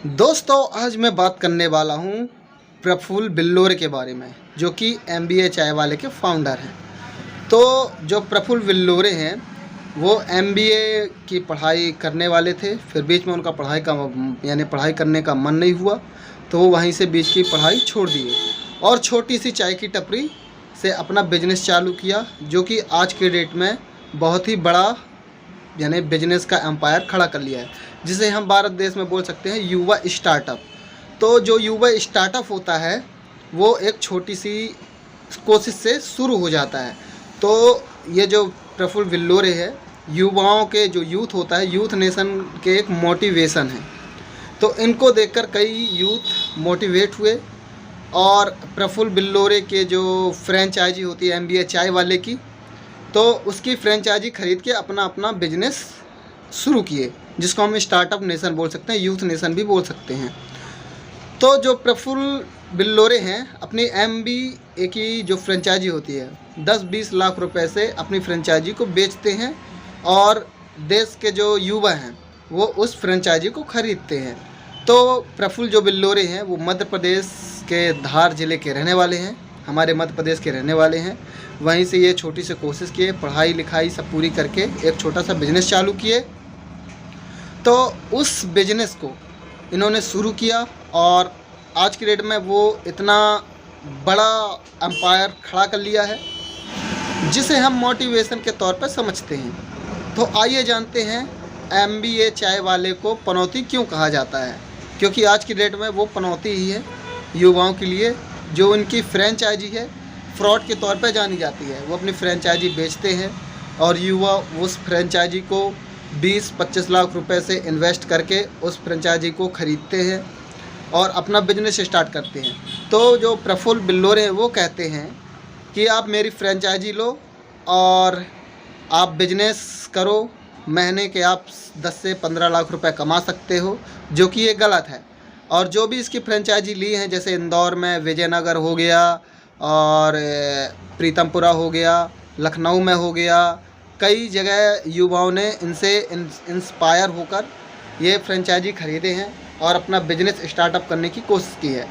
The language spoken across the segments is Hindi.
दोस्तों आज मैं बात करने वाला हूँ प्रफुल्ल बिल्लोरे के बारे में, जो कि MBA चाय वाले के फाउंडर हैं। तो जो प्रफुल्ल बिल्लोरे हैं वो MBA की पढ़ाई करने वाले थे, फिर बीच में उनका पढ़ाई करने का मन नहीं हुआ, तो वो वहीं से बीच की पढ़ाई छोड़ दिए और छोटी सी चाय की टपरी से अपना बिजनेस चालू किया, जो कि आज के डेट में बहुत ही बड़ा बिजनेस का एम्पायर खड़ा कर लिया है, जिसे हम भारत देश में बोल सकते हैं युवा स्टार्टअप। तो जो युवा स्टार्टअप होता है वो एक छोटी सी कोशिश से शुरू हो जाता है। तो ये जो प्रफुल्ल बिल्लोरे है, युवाओं के जो यूथ होता है, यूथ नेशन के एक मोटिवेशन है। तो इनको देखकर कई यूथ मोटिवेट हुए और प्रफुल्ल बिल्लोरे के जो फ्रेंचाइजी होती है MBA चाय वाले की, तो उसकी फ्रेंचाइजी खरीद के अपना अपना बिजनेस शुरू किए, जिसको हम स्टार्टअप नेशन बोल सकते हैं, यूथ नेशन भी बोल सकते हैं। तो जो प्रफुल्ल बिल्लोरे हैं, अपनी MBA की जो फ्रेंचाइजी होती है 10-20 लाख रुपए से अपनी फ्रेंचाइजी को बेचते हैं और देश के जो युवा हैं वो उस फ्रेंचाइजी को खरीदते हैं। तो प्रफुल्ल जो बिल्लोरे हैं वो मध्य प्रदेश के धार ज़िले के रहने वाले हैं, हमारे मध्य प्रदेश के रहने वाले हैं। वहीं से ये छोटी सी कोशिश किए, पढ़ाई लिखाई सब पूरी करके एक छोटा सा बिजनेस चालू किए। तो उस बिजनेस को इन्होंने शुरू किया और आज की डेट में वो इतना बड़ा एम्पायर खड़ा कर लिया है, जिसे हम मोटिवेशन के तौर पर समझते हैं। तो आइए जानते हैं MBA चाय वाले को पनौती क्यों कहा जाता है, क्योंकि आज की डेट में वो पनौती ही है युवाओं के लिए। जो उनकी फ्रेंचाइजी है फ्रॉड के तौर पर जानी जाती है, वो अपनी फ्रेंचाइजी बेचते हैं और युवा उस फ्रेंचाइजी को 20-25 लाख रुपए से इन्वेस्ट करके उस फ्रेंचाइजी को खरीदते हैं और अपना बिजनेस स्टार्ट करते हैं। तो जो प्रफुल्ल बिल्लोरे हैं वो कहते हैं कि आप मेरी फ्रेंचाइजी लो और आप बिजनेस करो, महीने के आप 10 से 15 लाख रुपए कमा सकते हो, जो कि ये गलत है। और जो भी इसकी फ्रेंचाइजी ली हैं, जैसे इंदौर में विजयनगर हो गया और प्रीतमपुरा हो गया, लखनऊ में हो गया, कई जगह युवाओं ने इनसे इंस्पायर होकर ये फ्रेंचाइजी खरीदे हैं और अपना बिजनेस स्टार्टअप करने की कोशिश की है।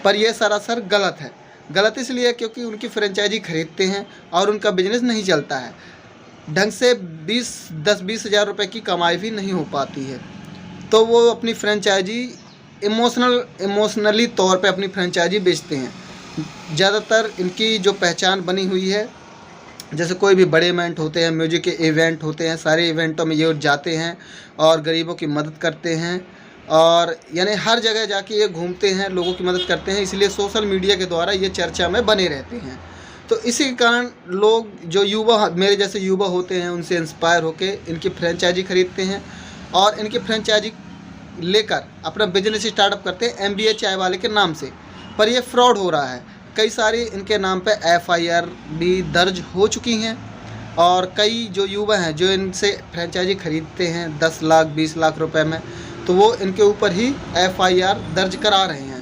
पर यह सरासर गलत है। गलत इसलिए क्योंकि उनकी फ्रेंचाइजी खरीदते हैं और उनका बिजनेस नहीं चलता है ढंग से, 10-20 हज़ार रुपये की कमाई भी नहीं हो पाती है। तो वो अपनी फ्रेंचाइजी इमोशनली तौर पे अपनी फ्रेंचाइजी बेचते हैं। ज़्यादातर इनकी जो पहचान बनी हुई है, जैसे कोई भी बड़े इवेंट होते हैं, म्यूजिक के इवेंट होते हैं, सारे इवेंटों में ये जाते हैं और गरीबों की मदद करते हैं और हर जगह जाके ये घूमते हैं, लोगों की मदद करते हैं। इसलिए सोशल मीडिया के द्वारा ये चर्चा में बने रहते हैं। तो इसी के कारण लोग जो युवा, मेरे जैसे युवा होते हैं, उनसे इंस्पायर होकर इनकी फ्रेंचाइजी खरीदते हैं और इनकी फ्रेंचाइजी लेकर अपना बिजनेस स्टार्टअप करते हैं MBA चाय वाले के नाम से। पर ये फ्रॉड हो रहा है। कई सारी इनके नाम पे FIR भी दर्ज हो चुकी हैं और कई जो युवा हैं जो इनसे फ्रेंचाइजी खरीदते हैं 10 लाख 20 लाख रुपए में, तो वो इनके ऊपर ही FIR दर्ज करा रहे हैं।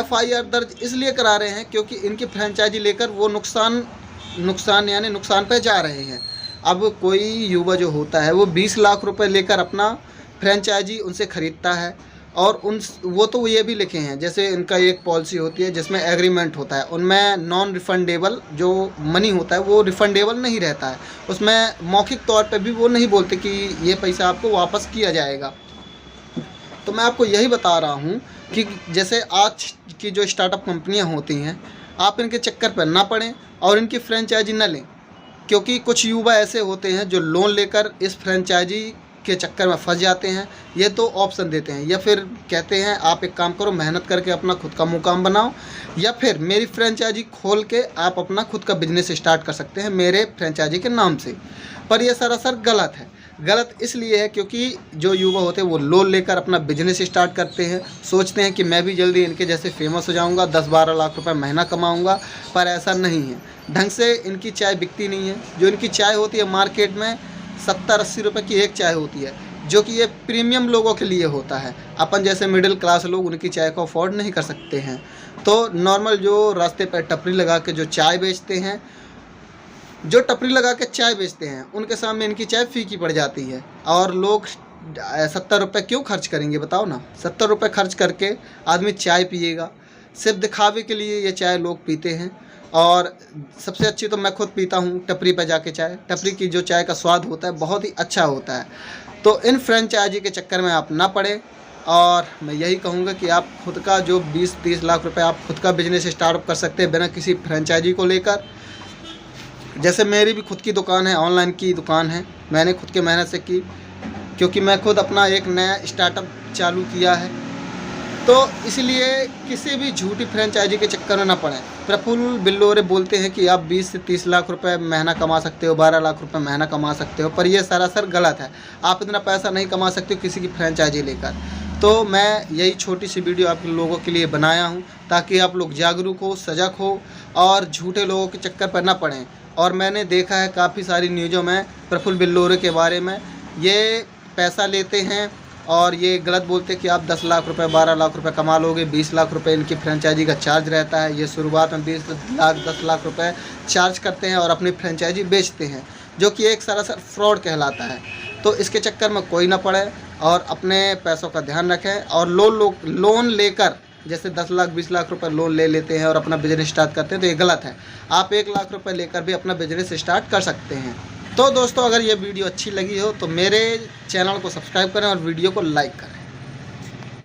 FIR दर्ज इसलिए करा रहे हैं क्योंकि इनकी फ्रेंचाइजी लेकर वो नुकसान पे जा रहे हैं। अब कोई युवा जो होता है वो 20 लाख रुपए लेकर अपना फ्रेंचाइजी उनसे ख़रीदता है और वो तो ये भी लिखे हैं, जैसे इनका एक पॉलिसी होती है जिसमें एग्रीमेंट होता है, उनमें नॉन रिफंडेबल जो मनी होता है वो रिफंडेबल नहीं रहता है। उसमें मौखिक तौर पे भी वो नहीं बोलते कि ये पैसा आपको वापस किया जाएगा। तो मैं आपको यही बता रहा हूँ कि जैसे आज की जो स्टार्टअप कंपनियाँ होती हैं, आप इनके चक्कर पर ना पड़ें और इनकी फ्रेंचाइजी न लें, क्योंकि कुछ युवा ऐसे होते हैं जो लोन लेकर इस फ्रेंचाइजी के चक्कर में फंस जाते हैं। ये तो ऑप्शन देते हैं, या फिर कहते हैं आप एक काम करो, मेहनत करके अपना खुद का मुकाम बनाओ, या फिर मेरी फ्रेंचाइजी खोल के आप अपना खुद का बिजनेस स्टार्ट कर सकते हैं मेरे फ्रेंचाइजी के नाम से। पर यह सरासर गलत है। गलत इसलिए है क्योंकि जो युवा होते हैं वो लोन लेकर अपना बिजनेस स्टार्ट करते हैं, सोचते हैं कि मैं भी जल्दी इनके जैसे फेमस हो जाऊंगा, 10-12 लाख रुपए महीना कमाऊंगा। पर ऐसा नहीं है, ढंग से इनकी चाय बिकती नहीं है। जो इनकी चाय होती है मार्केट में 70-80 रुपये की एक चाय होती है, जो कि ये प्रीमियम लोगों के लिए होता है। अपन जैसे मिडिल क्लास लोग उनकी चाय को अफोर्ड नहीं कर सकते हैं। तो नॉर्मल जो रास्ते पर टपरी लगा के जो चाय बेचते हैं, उनके सामने इनकी चाय फीकी पड़ जाती है और लोग ₹70 क्यों खर्च करेंगे बताओ ना। ₹70 खर्च करके आदमी चाय पिएगा, सिर्फ दिखावे के लिए ये चाय लोग पीते हैं। और सबसे अच्छी तो मैं खुद पीता हूँ टपरी पे जाके चाय। टपरी की जो चाय का स्वाद होता है बहुत ही अच्छा होता है। तो इन फ्रेंचाइजी के चक्कर में आप ना पड़े। और मैं यही कहूँगा कि आप खुद का जो 20-30 लाख रुपए आप खुद का बिजनेस स्टार्टअप कर सकते हैं बिना किसी फ्रेंचाइजी को लेकर। जैसे मेरी भी खुद की दुकान है, ऑनलाइन की दुकान है, मैंने खुद के मेहनत से की, क्योंकि मैं खुद अपना एक नया स्टार्टअप चालू किया है। तो इसलिए किसी भी झूठी फ्रेंचाइजी के चक्कर में ना पड़ें। प्रफुल्ल बिल्लोरे बोलते हैं कि आप 20 से 30 लाख रुपए महीना कमा सकते हो, 12 लाख रुपए महीना कमा सकते हो, पर यह सरासर गलत है। आप इतना पैसा नहीं कमा सकते हो किसी की फ्रेंचाइजी लेकर। तो मैं यही छोटी सी वीडियो आप लोगों के लिए बनाया हूँ ताकि आप लोग जागरूक हो, सजग हो और झूठे लोगों के चक्कर पर ना पड़ें। और मैंने देखा है काफ़ी सारी न्यूज़ों में प्रफुल्ल बिल्लोरे के बारे में, ये पैसा लेते हैं और ये गलत बोलते हैं कि आप 10 लाख रुपए 12 लाख रुपए कमा लोगे। 20 लाख रुपए इनकी फ्रेंचाइजी का चार्ज रहता है। ये शुरुआत में 20 लाख 10 लाख रुपए चार्ज करते हैं और अपनी फ्रेंचाइजी बेचते हैं, जो कि एक सरासर फ्रॉड कहलाता है। तो इसके चक्कर में कोई ना पड़े और अपने पैसों का ध्यान रखें। और लोन लेकर जैसे 10 लाख 20 लाख रुपए लोन ले लेते हैं और अपना बिजनेस स्टार्ट करते हैं, तो ये गलत है। आप 1 लाख रुपए लेकर भी अपना बिजनेस स्टार्ट कर सकते हैं। तो दोस्तों, अगर ये वीडियो अच्छी लगी हो तो मेरे चैनल को सब्सक्राइब करें और वीडियो को लाइक करें।